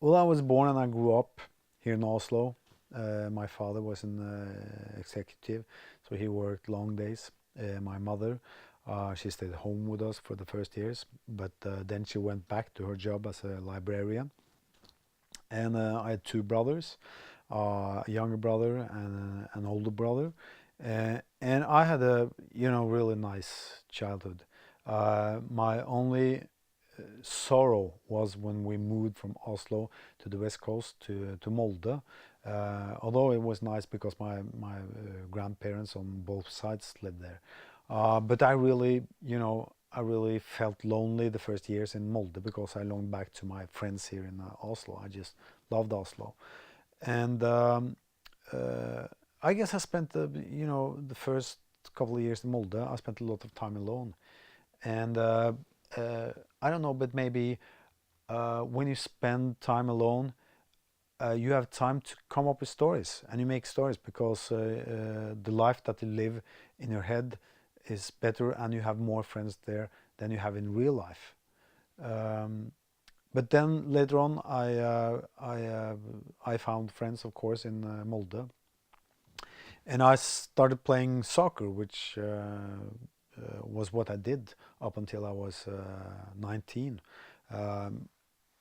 Well, I was born and I grew up here in Oslo. My father was an executive, so he worked long days. My mother, she stayed home with us for the first years, but then she went back to her job as a librarian. And I had two brothers, a younger brother and an older brother. And I had a, really nice childhood. My only sorrow was when we moved from Oslo to the west coast to Molde. Although it was nice because my grandparents on both sides lived there. But I really felt lonely the first years in Molde because I longed back to my friends here in Oslo. I just loved Oslo. And I guess I spent the first couple of years in Molde, I spent a lot of time alone. And I don't know, but maybe when you spend time alone, you have time to come up with stories, and you make stories because the life that you live in your head is better, and you have more friends there than you have in real life. But then later on, I found friends, of course, in Molde, and I started playing soccer, which was what I did up until I was 19. Um,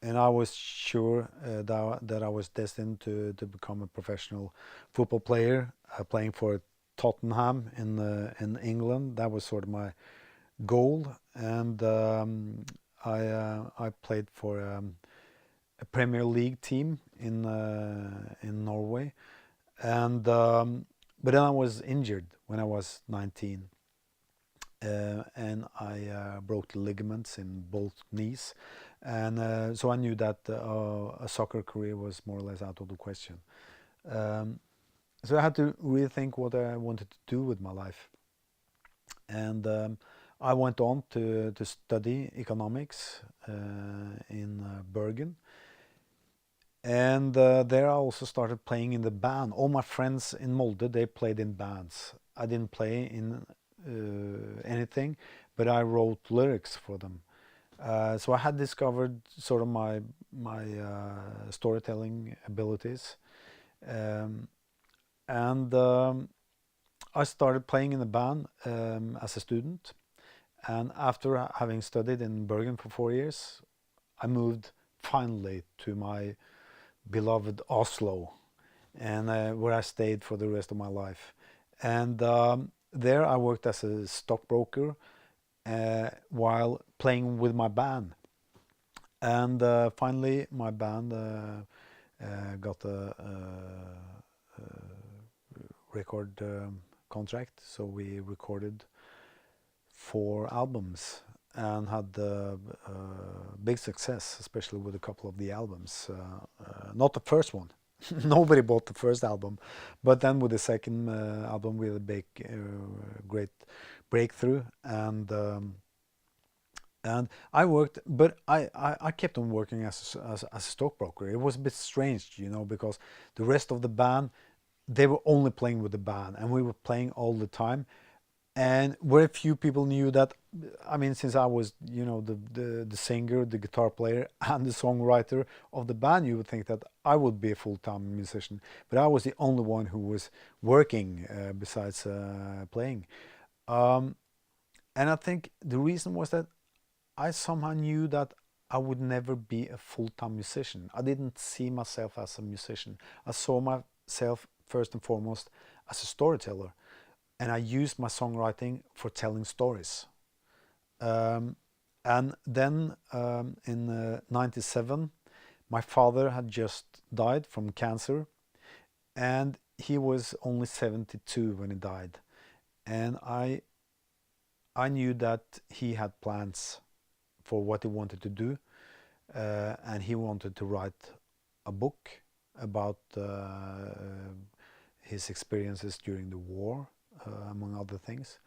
and I was sure that I was destined to become a professional football player, playing for Tottenham in England. That was sort of my goal, and I played for a Premier League team in Norway, and but then I was injured when I was 19. And I broke the ligaments in both knees, and so I knew that a soccer career was more or less out of the question. Um, so I had to rethink what I wanted to do with my life, and I went on to study economics in Bergen, and there I also started playing in the band. All my friends in Molde, they played in bands. I didn't play in anything, but I wrote lyrics for them. So I had discovered sort of my storytelling abilities, um, and I started playing in a band as a student. And after having studied in Bergen for 4 years, I moved finally to my beloved Oslo, and where I stayed for the rest of my life. And there I worked as a stockbroker while playing with my band. And finally, my band got a record contract, so we recorded 4 albums and had big success, especially with a couple of the albums. Not the first one. Nobody bought the first album, but then with the second album we had a big, great breakthrough, and I worked, but I kept on working as a stockbroker. It was a bit strange, because the rest of the band, they were only playing with the band, and we were playing all the time. And very few people knew that. I mean, since I was, the singer, the guitar player, and the songwriter of the band, you would think that I would be a full-time musician. But I was the only one who was working besides playing. Um, and I think the reason was that I somehow knew that I would never be a full-time musician. I didn't see myself as a musician. I saw myself first and foremost as a storyteller, and I used my songwriting for telling stories. Um, and then in '97, my father had just died from cancer, and he was only 72 when he died. And I knew that he had plans for what he wanted to do, and he wanted to write a book about his experiences during the war, among other things.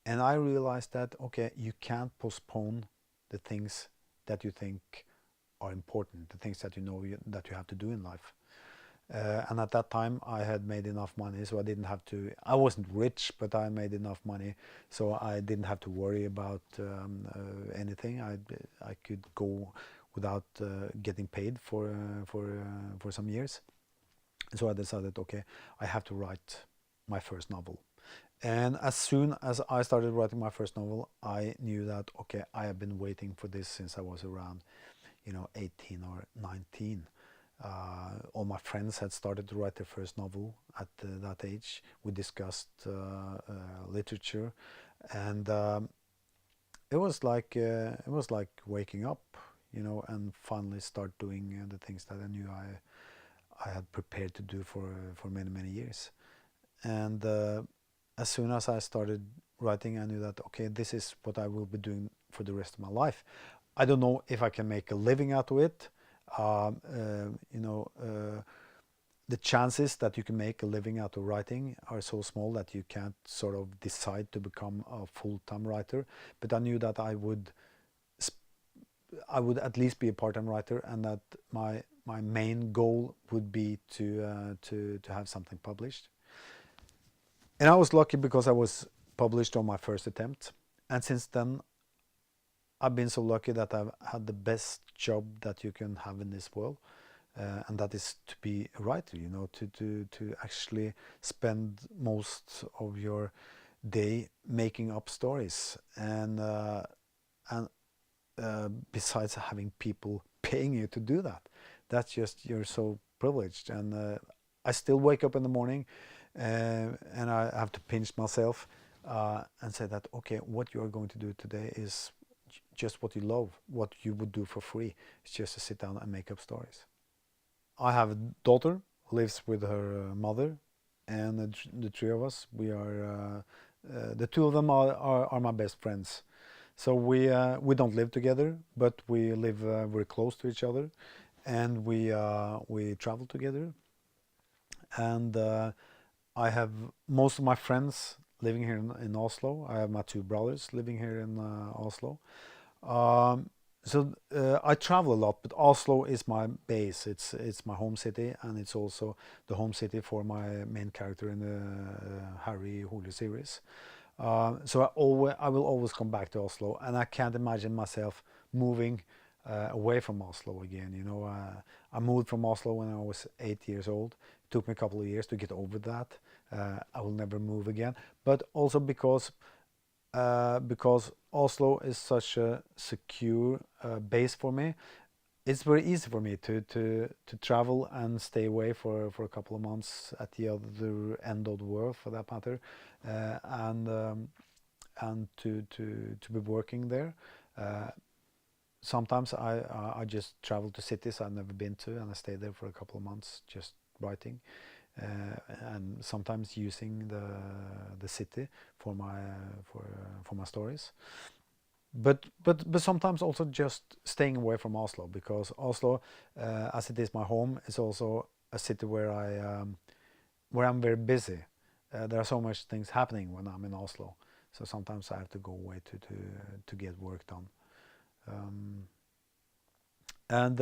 And I realized that, okay, you can't postpone the things that you think are important, the things that that you have to do in life. And at that time, I had made enough money, so I didn't have to. I wasn't rich, but I made enough money, so I didn't have to worry about anything. I could go without getting paid for some years. So I decided, okay, I have to write my first novel. And as soon as I started writing my first novel, I knew that, okay, I have been waiting for this since I was around, 18 or 19. All my friends had started to write their first novel at that age. We discussed literature, and it was like waking up, and finally start doing the things that I knew I had prepared to do for many years. And as soon as I started writing, I knew that, okay, this is what I will be doing for the rest of my life. I don't know if I can make a living out of it. The chances that you can make a living out of writing are so small that you can't sort of decide to become a full-time writer. But I knew that I would at least be a part-time writer, and that my main goal would be to have something published. And I was lucky because I was published on my first attempt, and since then I've been so lucky that I've had the best job that you can have in this world, and that is to be a writer. To actually spend most of your day making up stories, and besides having people paying you to do that, that's just, you're so privileged. And I still wake up in the morning, and I have to pinch myself and say that, okay, what you are going to do today is just what you love, what you would do for free. It's just to sit down and make up stories. I have a daughter who lives with her mother, and the three of us, we are the two of them are my best friends. So we don't live together, but we live very close to each other, and we travel together. And I have most of my friends living here in Oslo. I have my two brothers living here in Oslo. So I travel a lot, but Oslo is my base. It's my home city, and it's also the home city for my main character in the Harry Hole series. So I will always come back to Oslo, and I can't imagine myself moving away from Oslo again. I moved from Oslo when I was 8 years old. It took me a couple of years to get over that. I will never move again, but also because Oslo is such a secure base for me. It's very easy for me to travel and stay away for a couple of months at the other end of the world, for that matter, and to be working there. Sometimes I just travel to cities I've never been to, and I stay there for a couple of months just writing, and sometimes using the city for my stories. But sometimes also just staying away from Oslo, because Oslo, as it is my home, is also a city where I'm very busy. There are so much things happening when I'm in Oslo, so sometimes I have to go away to get work done. And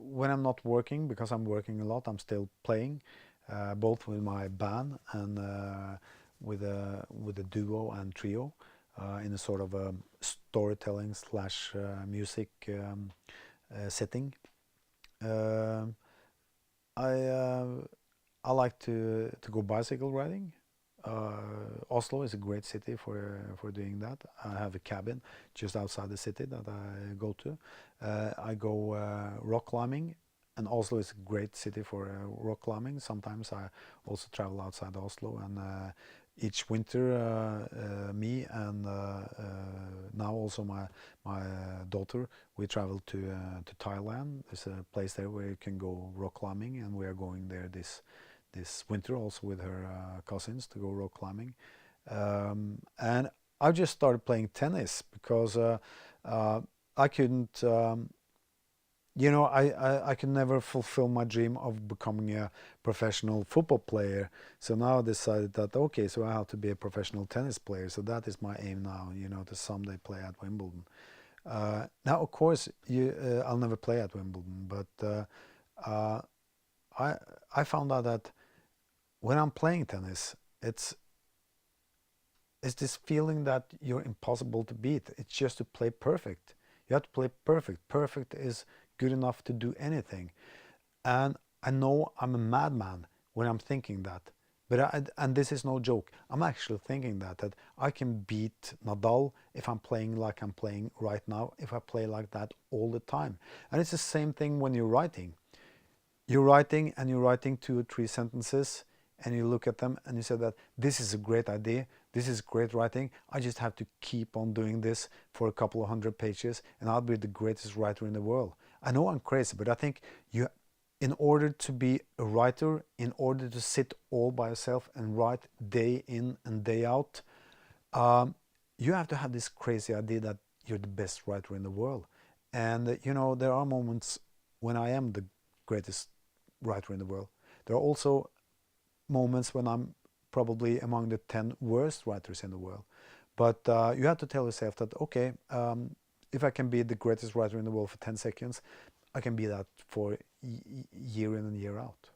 when I'm not working, because I'm working a lot, I'm still playing, both with my band and with a duo and trio, in a sort of a storytelling slash music setting. I like to go bicycle riding. Oslo is a great city for doing that. I have a cabin just outside the city that I go to. I go rock climbing, and Oslo is a great city for rock climbing. Sometimes I also travel outside Oslo, and each winter me and now also my daughter, we travel to Thailand. There's a place there where you can go rock climbing, and we are going there this winter also with her cousins to go rock climbing. And I just started playing tennis because I couldn't, I could never fulfill my dream of becoming a professional football player. So now I decided that, okay, so I have to be a professional tennis player. So that is my aim now, to someday play at Wimbledon. Now, of course, I'll never play at Wimbledon, but I found out that when I'm playing tennis, it's this feeling that you're impossible to beat. It's just to play perfect. You have to play perfect. Perfect is good enough to do anything. And I know I'm a madman when I'm thinking that. And this is no joke. I'm actually thinking that I can beat Nadal if I'm playing like I'm playing right now, if I play like that all the time. And it's the same thing when you're writing. You're writing and you're writing 2 or 3 sentences, and you look at them and you say that this is a great idea, this is great writing, I just have to keep on doing this for a couple of 100 pages and I'll be the greatest writer in the world. I know I'm crazy, but I think in order to be a writer, in order to sit all by yourself and write day in and day out, you have to have this crazy idea that you're the best writer in the world. And there are moments when I am the greatest writer in the world. There are also moments when I'm probably among the 10 worst writers in the world. But you have to tell yourself that, okay, if I can be the greatest writer in the world for 10 seconds, I can be that for year in and year out.